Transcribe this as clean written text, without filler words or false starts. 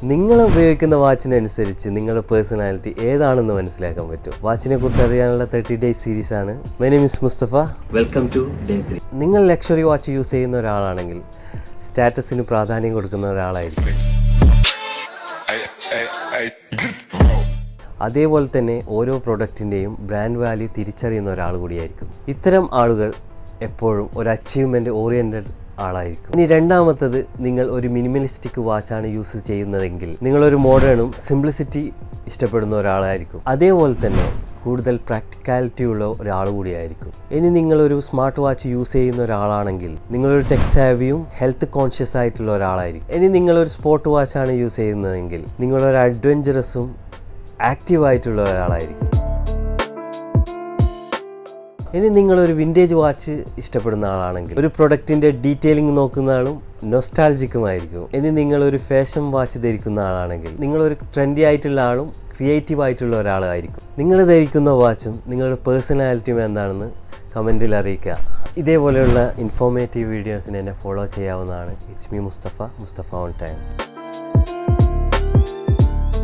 നിങ്ങൾ ഉപയോഗിക്കുന്ന വാച്ചിനനുസരിച്ച് നിങ്ങളുടെ പേഴ്സണാലിറ്റി ഏതാണെന്ന് മനസ്സിലാക്കാൻ പറ്റും. വാച്ചിനെ കുറിച്ച് അറിയാനുള്ള 30 ഡേയ്സ് സീരീസ് ആണ്. My name is Mustafa. Welcome to day 3. നിങ്ങൾ ലക്ഷറി വാച്ച് യൂസ് ചെയ്യുന്ന ഒരാളാണെങ്കിൽ സ്റ്റാറ്റസിന് പ്രാധാന്യം കൊടുക്കുന്ന ഒരാളായിരിക്കും. അതേപോലെ തന്നെ ഓരോ പ്രൊഡക്റ്റിൻ്റെയും ബ്രാൻഡ് വാല്യൂ തിരിച്ചറിയുന്ന ഒരാൾ കൂടിയായിരിക്കും. ഇത്തരം ആളുകൾ എപ്പോഴും ഒരു അച്ചീവ്മെൻറ്റ് ഓറിയൻറ്റഡ് ആളായിരിക്കും. ഇനി രണ്ടാമത്തത്, നിങ്ങൾ ഒരു മിനിമലിസ്റ്റിക് വാച്ചാണ് യൂസ് ചെയ്യുന്നതെങ്കിൽ നിങ്ങളൊരു മോഡേണും സിംപ്ലിസിറ്റി ഇഷ്ടപ്പെടുന്ന ഒരാളായിരിക്കും. അതേപോലെ തന്നെ കൂടുതൽ പ്രാക്ടിക്കാലിറ്റി ഉള്ള ഒരാൾ കൂടിയായിരിക്കും. ഇനി നിങ്ങളൊരു സ്മാർട്ട് വാച്ച് യൂസ് ചെയ്യുന്ന ഒരാളാണെങ്കിൽ നിങ്ങളൊരു ടെക് സാവിയും ഹെൽത്ത് കോൺഷ്യസ് ആയിട്ടുള്ള ഒരാളായിരിക്കും. ഇനി നിങ്ങളൊരു സ്പോർട്ട് വാച്ചാണ് യൂസ് ചെയ്യുന്നതെങ്കിൽ നിങ്ങളൊരു അഡ്വഞ്ചറസും ആക്റ്റീവായിട്ടുള്ള ഒരാളായിരിക്കും. ഇനി നിങ്ങളൊരു വിൻറ്റേജ് വാച്ച് ഇഷ്ടപ്പെടുന്ന ആളാണെങ്കിൽ ഒരു പ്രൊഡക്റ്റിൻ്റെ ഡീറ്റെയിലിംഗ് നോക്കുന്ന ആളും നൊസ്റ്റാൾജിക്കുമായിരിക്കും. ഇനി നിങ്ങളൊരു ഫാഷൻ വാച്ച് ധരിക്കുന്ന ആളാണെങ്കിൽ നിങ്ങളൊരു ട്രെൻഡി ആയിട്ടുള്ള ആളും ക്രിയേറ്റീവ് ആയിട്ടുള്ള ഒരാളായിരിക്കും. നിങ്ങൾ ധരിക്കുന്ന വാച്ചും നിങ്ങളുടെ പേഴ്സണാലിറ്റിയും എന്താണെന്ന് കമൻറ്റിൽ അറിയിക്കുക. ഇതേപോലെയുള്ള ഇൻഫോർമേറ്റീവ് വീഡിയോസിന് എന്നെ ഫോളോ ചെയ്യാവുന്നതാണ്. It's me Mustafa on time.